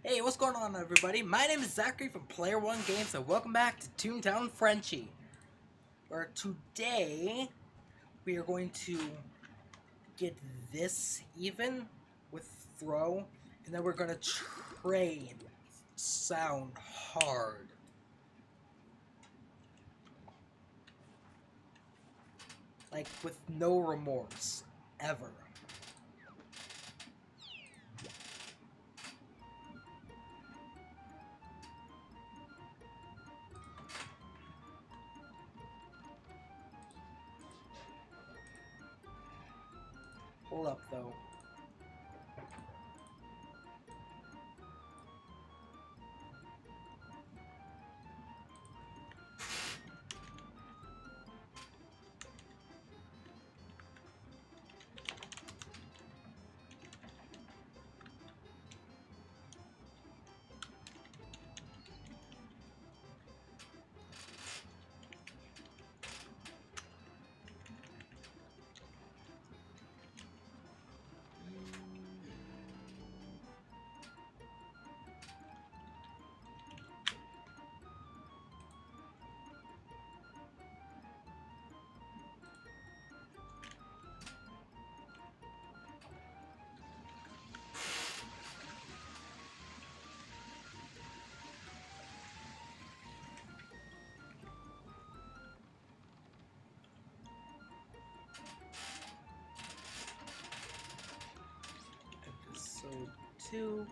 Hey, what's going on, everybody? My name is Zachary from Player One Games, and welcome back to Toontown Frenchy. Where today we are going to get this even with throw, and then we're going to train sound hard. Like, with no remorse, ever. Hold up, though. Episode 2.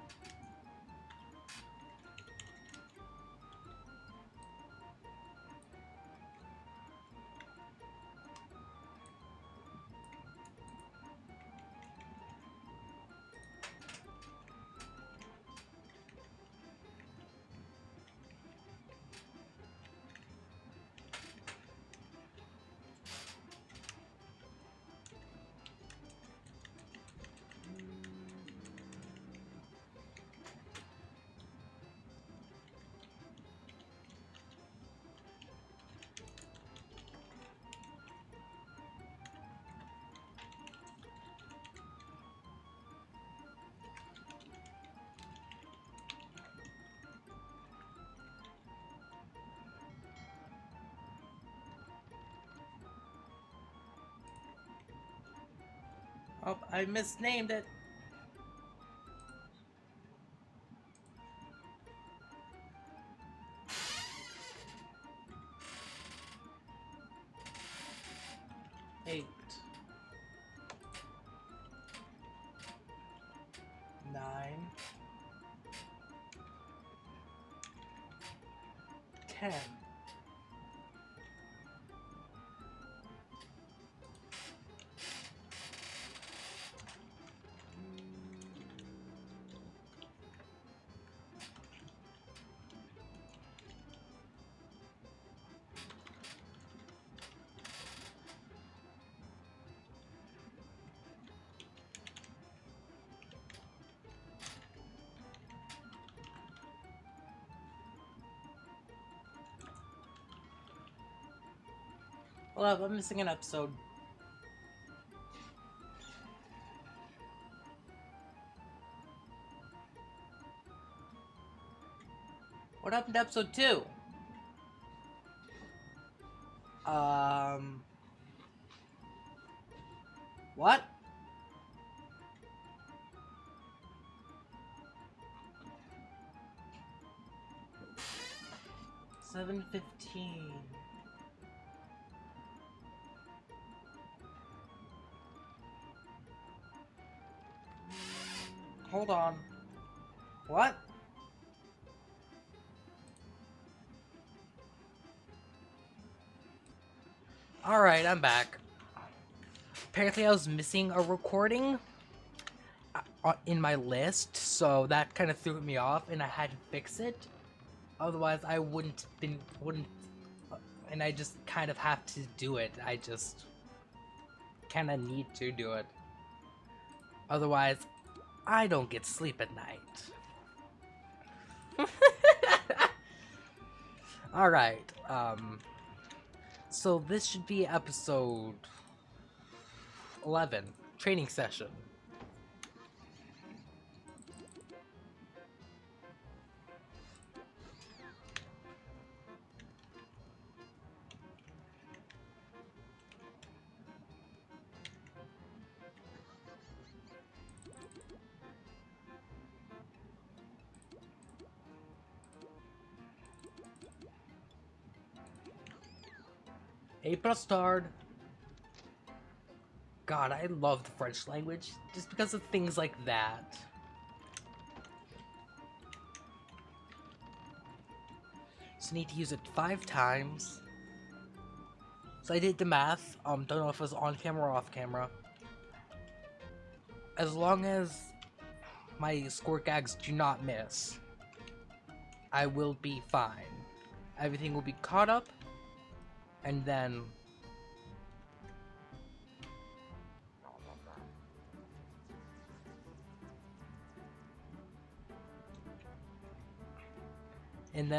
Oh, I misnamed it. Eight. 9. 10. Well, I'm missing an episode. What happened to episode 2? What? $7.15. Hold on. What? Alright, I'm back. Apparently I was missing a recording in my list, so that kind of threw me off and I had to fix it. Otherwise I wouldn't, and I just kind of have to do it. I just kind of need to do it. Otherwise, I don't get sleep at night. Alright, so this should be episode 11, training session. A bastard. God, I love the French language just because of things like that. So I need to use it 5 times. So I did the math. Don't know if it was on camera or off camera. As long as my squirt gags do not miss, I will be fine. Everything will be caught up, and then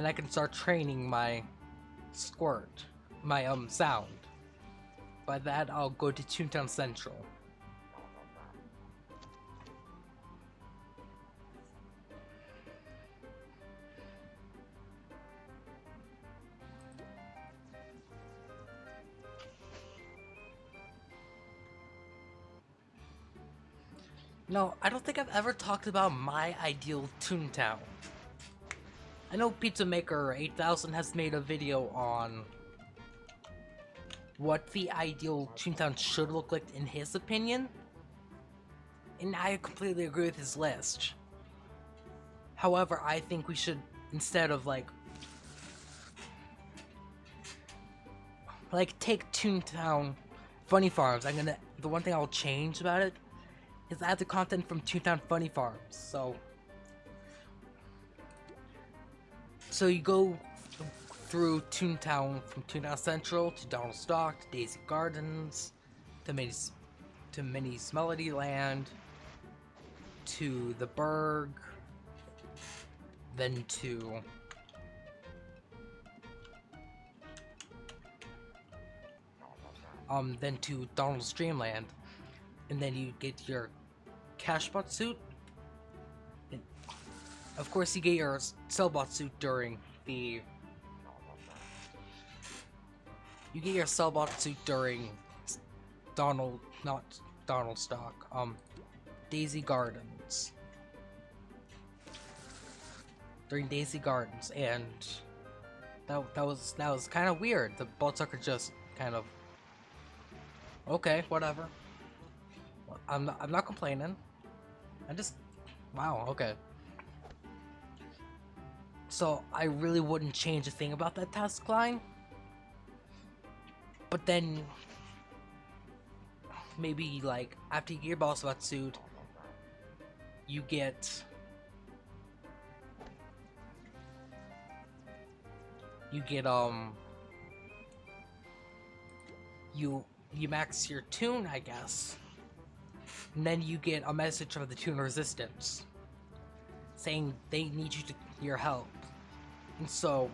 I can start training my squirt, my sound. By that, I'll go to Toontown Central. No, I don't think I've ever talked about my ideal Toontown. I know Pizza Maker 8000 has made a video on what the ideal Toontown should look like in his opinion, and I completely agree with his list. However, I think we should, instead of like take Toontown Funny Farms, the one thing I'll change about it is add the content from Toontown Funny Farms. So you go through Toontown, from Toontown Central to Donald's Dock to Daisy Gardens to Minnie's Melody Land to the Berg, then to Donald's Dreamland, and then you get your Cashbot suit. And of course, you get your Cellbot suit during the. You get your Cellbot suit during not Donald's Dock. Daisy Gardens. During Daisy Gardens, and that was kind of weird. The Bloodsucker just kind of. Okay, whatever. I'm not complaining. Wow, okay. So I really wouldn't change a thing about that task line. But then maybe like after you get your boss bot suit, you get you max your tune, I guess. And then you get a message from the Toon Resistance saying they need your help. And so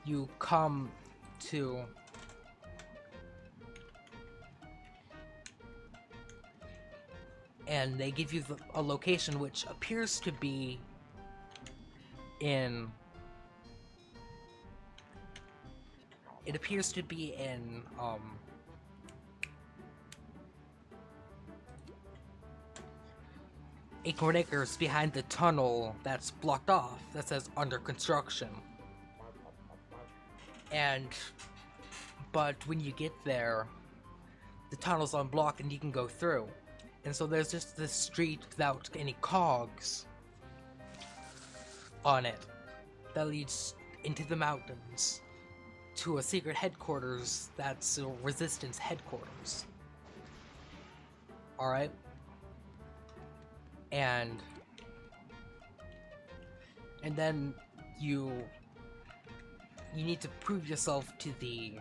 you come to and they give you a location which appears to be in Acorn Acres, behind the tunnel that's blocked off that says under construction. But when you get there, the tunnel's unblocked and you can go through. And so there's just this street without any cogs on it that leads into the mountains to a secret headquarters that's a Resistance headquarters. Alright? And then you need to prove yourself to the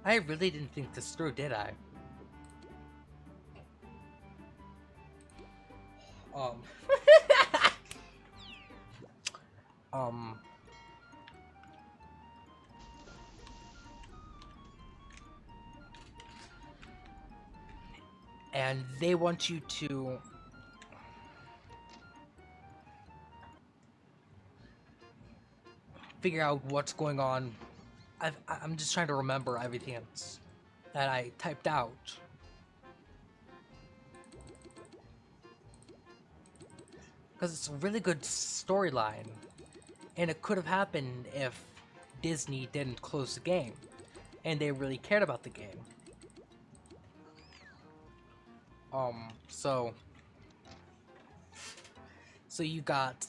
I really didn't think this through, did I? And they want you to figure out what's going on. I'm just trying to remember everything that I typed out. because it's a really good storyline, and it could have happened if Disney didn't close the game, and they really cared about the game. So you got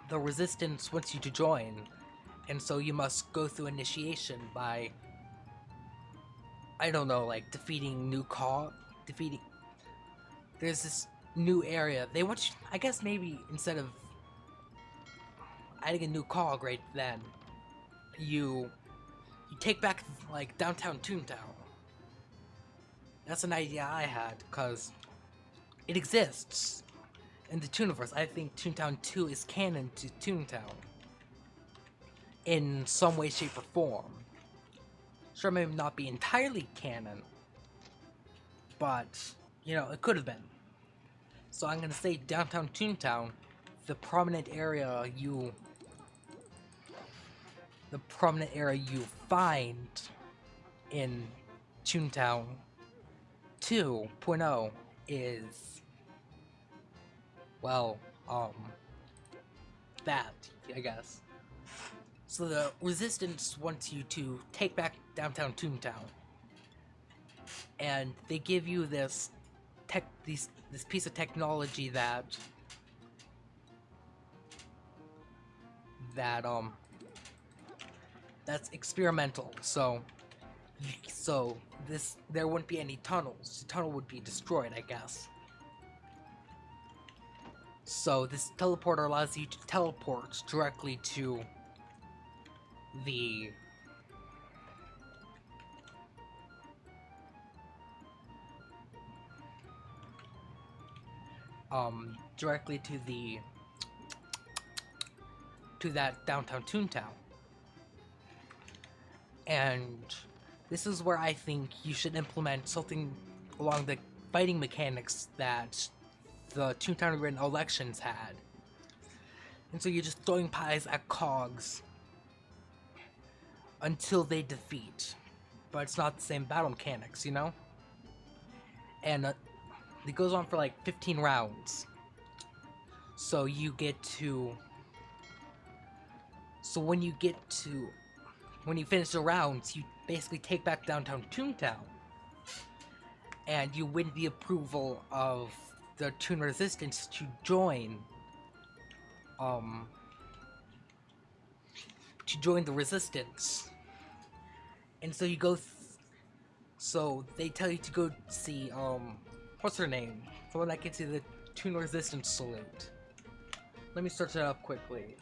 the Resistance wants you to join, and so you must go through initiation by, I don't know, like defeating there's this new area. They want you, I guess maybe instead of adding a new cog right then, you take back like downtown Toontown. That's an idea I had, because it exists in the Tooniverse. I think Toontown 2 is canon to Toontown in some way, shape, or form. Sure, it may not be entirely canon, but, you know, it could have been. So I'm gonna say downtown Toontown, the prominent area you find in Toontown 2.0 is, well, that, I guess. So the Resistance wants you to take back downtown Toontown, and they give you this piece of technology that's experimental. So there wouldn't be any tunnels. The tunnel would be destroyed, I guess. So this teleporter allows you to teleport directly to the to that downtown Toontown. And this is where I think you should implement something along the fighting mechanics that the Toontown Written Elections had. And so you're just throwing pies at cogs until they defeat. But it's not the same battle mechanics, you know? And it goes on for like 15 rounds. So you get to... So when you finish the rounds, you basically take back downtown Toontown. And you win the approval of the Toon Resistance to join the Resistance. And so you go so they tell you to go see what's her name? The one that gets you the Toon Resistance salute. Let me search that up quickly.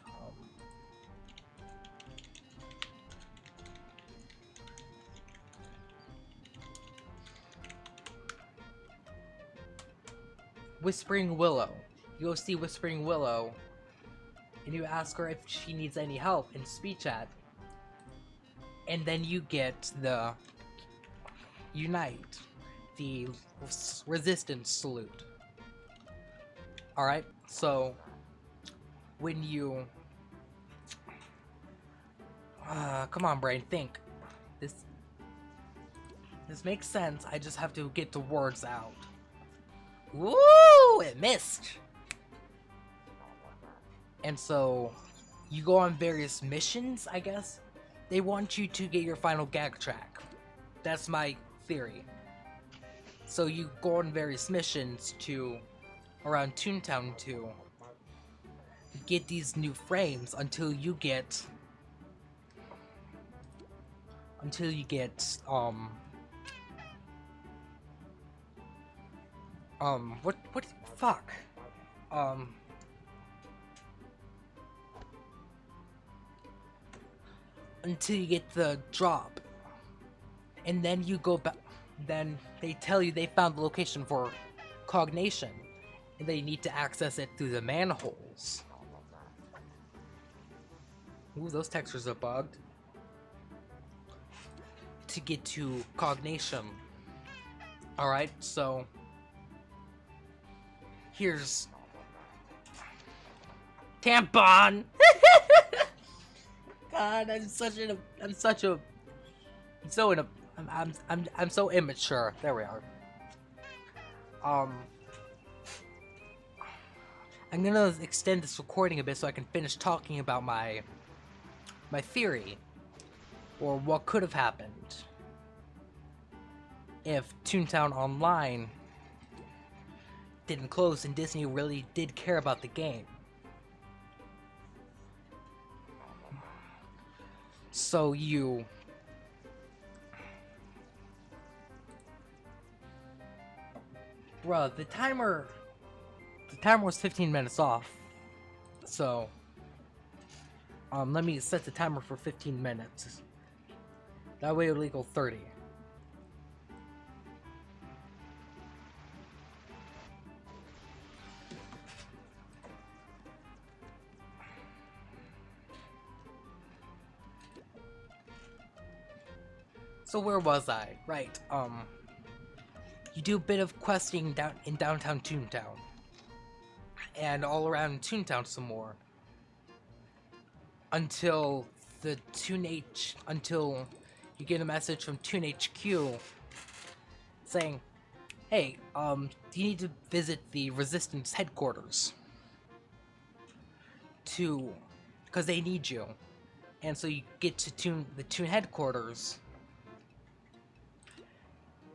Whispering Willow. You go see Whispering Willow, and you ask her if she needs any help in speech chat, and then you get the Unite, the Resistance salute. Alright, so when you... come on, brain, think. This makes sense, I just have to get the words out. Woo! It missed! And so, you go on various missions, I guess? They want you to get your final gag track. That's my theory. So you go on various missions around Toontown to get these new frames until you get what fuck? Until you get the drop. And then you go back, then they tell you they found the location for Cognation, and they need to access it through the manholes. Ooh, those textures are bugged. To get to Cognation. Alright, so here's Tampon! God, I'm so immature. There we are. I'm gonna extend this recording a bit so I can finish talking about my theory, or what could have happened if Toontown Online didn't close and Disney really did care about the game. So bruh, the timer was 15 minutes off. So, let me set the timer for 15 minutes. That way it'll equal 30. So where was I? Right, you do a bit of questing in downtown Toontown. And all around Toontown some more. Until until you get a message from Toon HQ saying, hey, you need to visit the Resistance headquarters because they need you. And so you get to the Toon headquarters.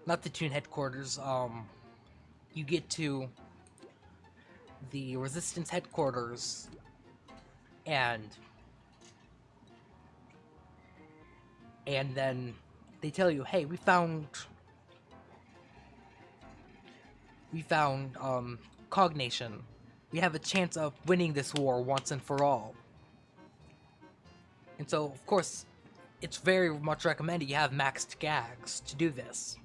Not the Toon headquarters, you get to the Resistance headquarters, and then they tell you, hey, we found Cognation. We have a chance of winning this war once and for all. And so, of course, it's very much recommended you have maxed gags to do this.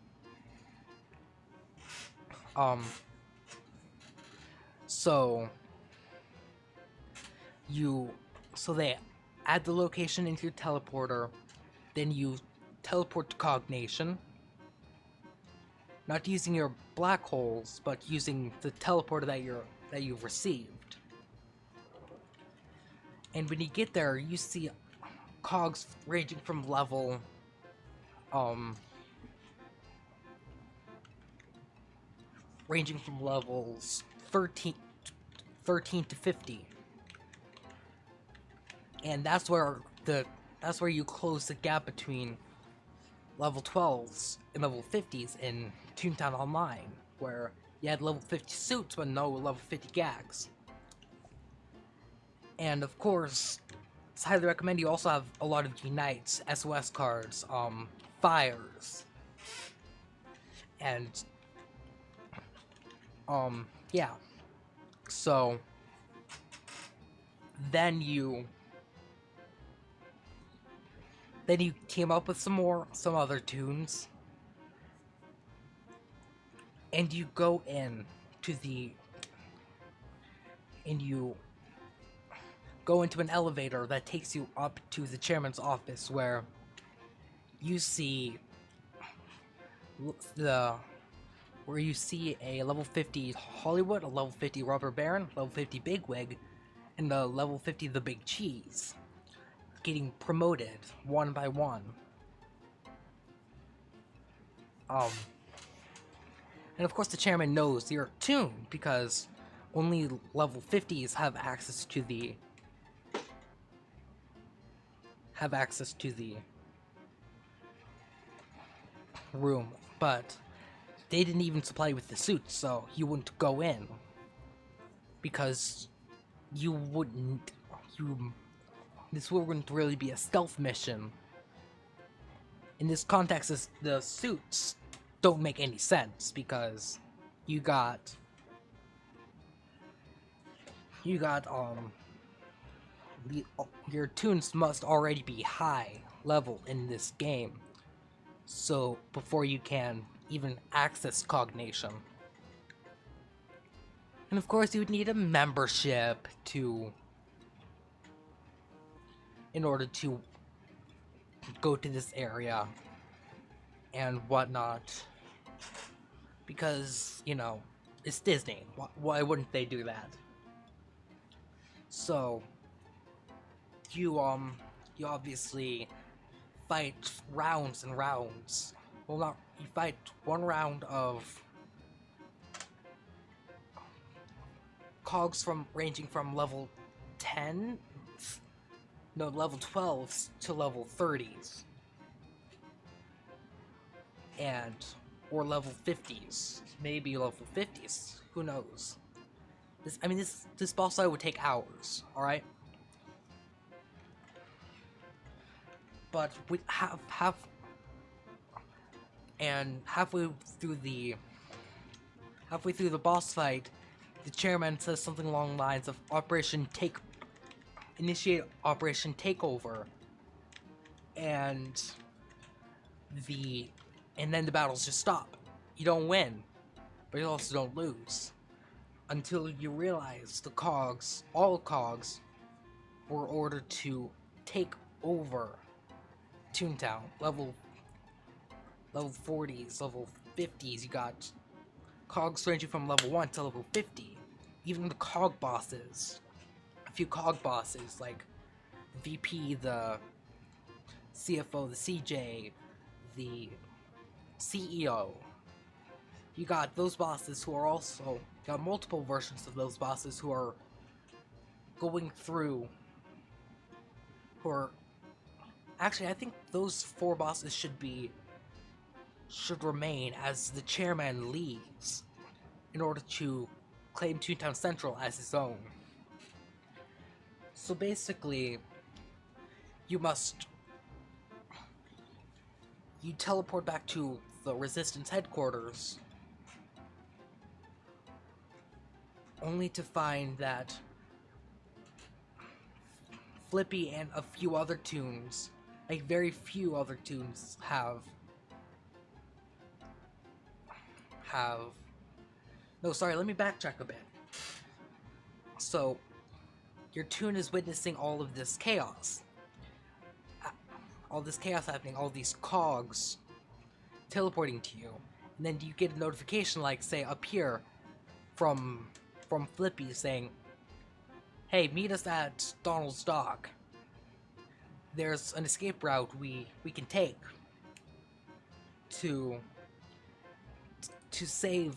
So they add the location into your teleporter, then you teleport to Cognation, not using your black holes, but using the teleporter that you've received. And when you get there, you see cogs ranging from levels 13 to 50. And that's where you close the gap between level 12s and level 50s in Toontown Online, where you had level 50 suits but no level 50 gags. And of course, it's highly recommend you also have a lot of Unites, SOS cards, fires, and yeah. So then you team up with some other tunes, and you go in to you go into an elevator that takes you up to the chairman's office, where you see a level 50 Hollywood, a level 50 Rubber Baron, level 50 Bigwig, and a level 50 The Big Cheese getting promoted one by one. And of course the chairman knows you're tuned because only level 50s have access to the room, but they didn't even supply you with the suits, so you wouldn't go in because this wouldn't really be a stealth mission. In this context, the suits don't make any sense because your tunes must already be high level in this game, so before you can even access Cognation. And of course, you would need a membership in order to go to this area and whatnot, because, you know, it's Disney. Why wouldn't they do that? So you obviously fight rounds and rounds. Well, you fight one round of cogs from ranging from level 10, no, level 12s to level 30s, and or level 50s, maybe level 50s. Who knows? This boss fight would take hours. All right, but we have and halfway through the boss fight, the chairman says something along the lines of initiate Operation Takeover, and then the battles just stop. You don't win, but you also don't lose, until you realize all cogs, were ordered to take over Toontown. Level 40s, level 50s, you got cogs ranging from level 1 to level 50. Even the cog bosses, a few cog bosses like VP, the CFO, the CJ, the CEO. You got those bosses who are also, got multiple versions of those bosses who are going through, actually, I think those 4 bosses should remain as the chairman leaves in order to claim Toontown Central as his own. So basically, you teleport back to the Resistance headquarters, only to find that Flippy and a few other toons, like very few other toons, no, sorry, let me backtrack a bit. So, your toon is witnessing all of this chaos. All this chaos happening, all these cogs teleporting to you. And then you get a notification, like, say, up here from Flippy saying, hey, meet us at Donald's dock. There's an escape route we can take to save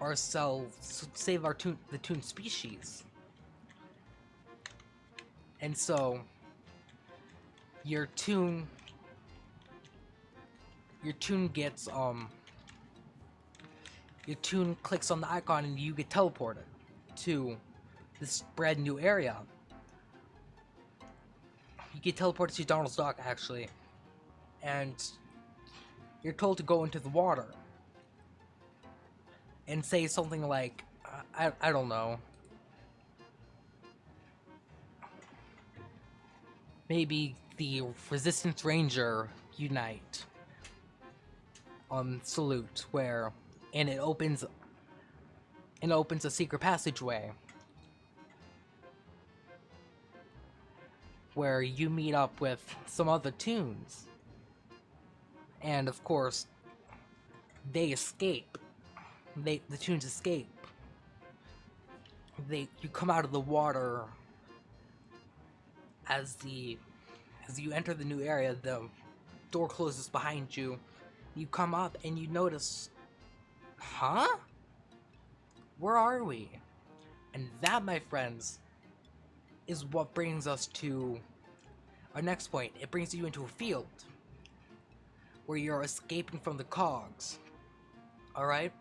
ourselves, save the toon species. And so your toon gets your toon clicks on the icon and you get teleported to this brand new area. You get teleported to Donald's dock, actually, and you're told to go into the water and say something like, I don't know, maybe the Resistance Ranger unite, salute, and it opens a secret passageway where you meet up with some other toons, and of course they escape. The toons escape. You come out of the water. As you enter the new area, the door closes behind you. You come up and you notice, huh? Where are we? And that, my friends, is what brings us to our next point. It brings you into a field where you're escaping from the cogs. Alright?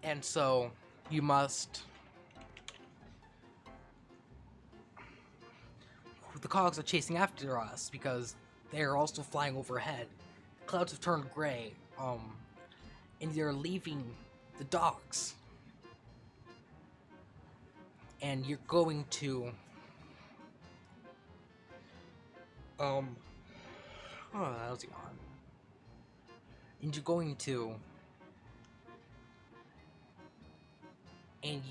And so you must... The cogs are chasing after us because they are also flying overhead. Clouds have turned gray, and they're leaving the docks. And you're going to... how's he on? And you're going to... And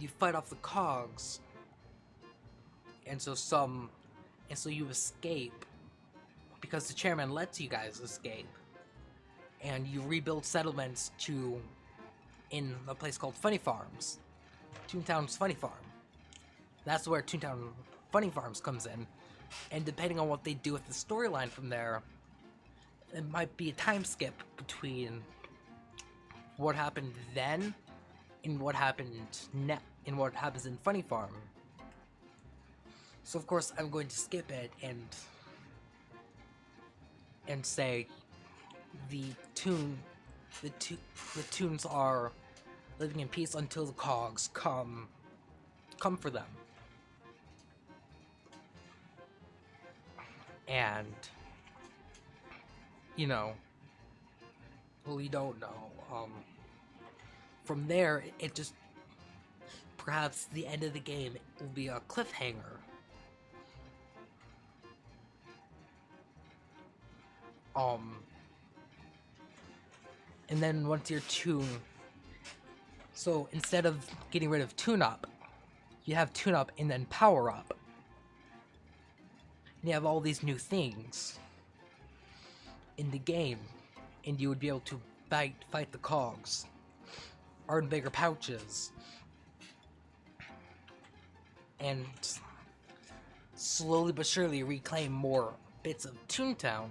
you fight off the cogs. And so you escape because the chairman lets you guys escape, and you rebuild settlements in a place called Funny Farms, Toontown's Funny Farm. That's where Toontown Funny Farms comes in, and depending on what they do with the storyline from there, it might be a time skip between what happened then in what happens in Funny Farm. So of course I'm going to skip it and say the Toons are living in peace until the cogs come for them. And you know, well, you don't know. From there, it just perhaps the end of the game will be a cliffhanger. And then once you're so instead of getting rid of Tune Up, you have Tune Up and then Power Up. And you have all these new things in the game, and you would be able to fight the cogs, earn bigger pouches, and slowly but surely reclaim more bits of Toontown.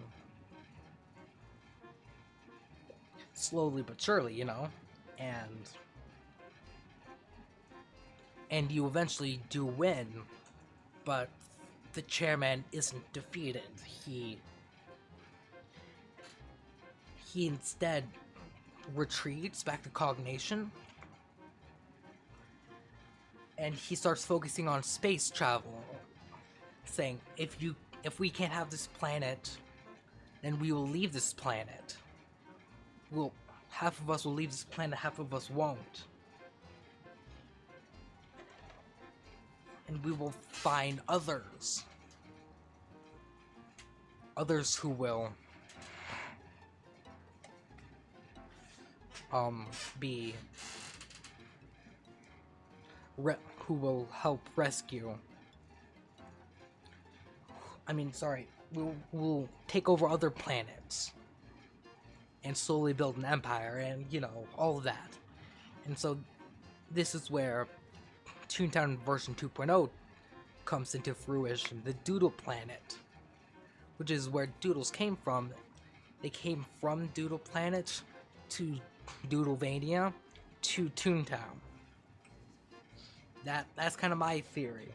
Slowly but surely, you know, and you eventually do win, but the chairman isn't defeated. He instead retreats back to Cognation, and he starts focusing on space travel, saying, if we can't have this planet, then we will leave this planet. Half of us will leave this planet, half of us won't. And we will find others who will who will help rescue. We'll take over other planets and slowly build an empire, and you know, all of that. And so this is where Toontown version 2.0 comes into fruition, the Doodle Planet, which is where Doodles came from. They came from Doodle Planet to Doodlevania to Toontown. That's kind of my theory.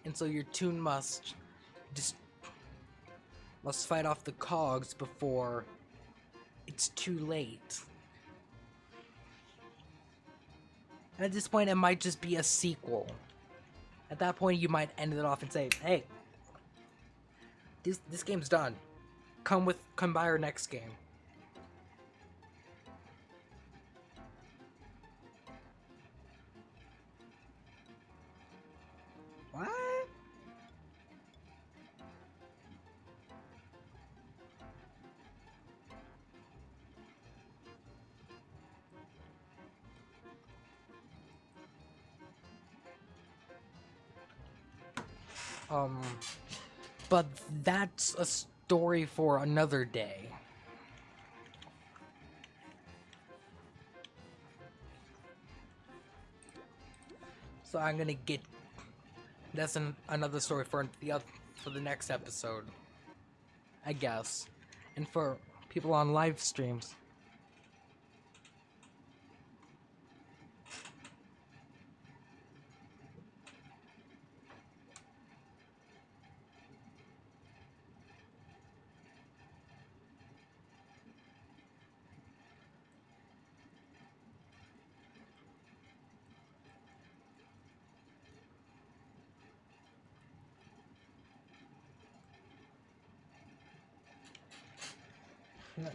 And so your Toon must fight off the cogs before it's too late. And at this point, it might just be a sequel. At that point, you might end it off and say, "Hey, this game's done. Come by our next game." What? But that's a story for another day. So I'm gonna get... That's another story for the next episode, I guess. And for people on live streams.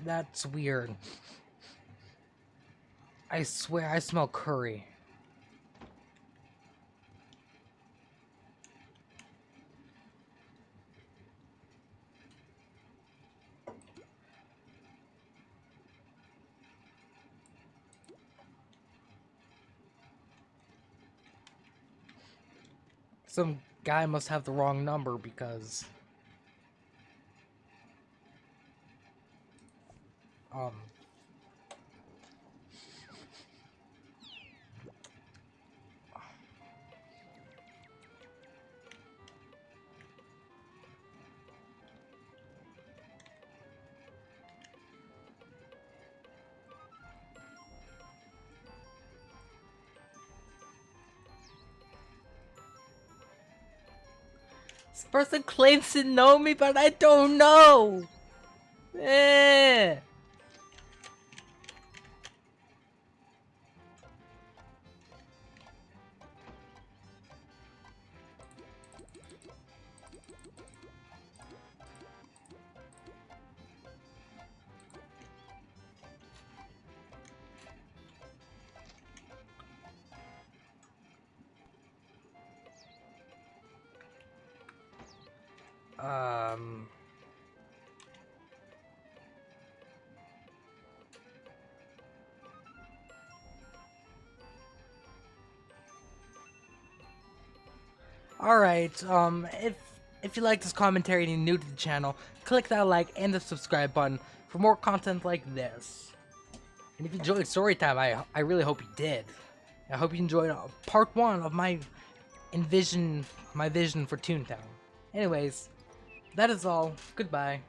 That's weird. I swear I smell curry. Some guy must have the wrong number because... This person claims to know me, but I don't know. Eh. Um. Alright, if you like this commentary and you're new to the channel, click that like and the subscribe button for more content like this. And if you enjoyed Storytime, I really hope you did. I hope you enjoyed part 1 of my vision for Toontown. Anyways, that is all. Goodbye.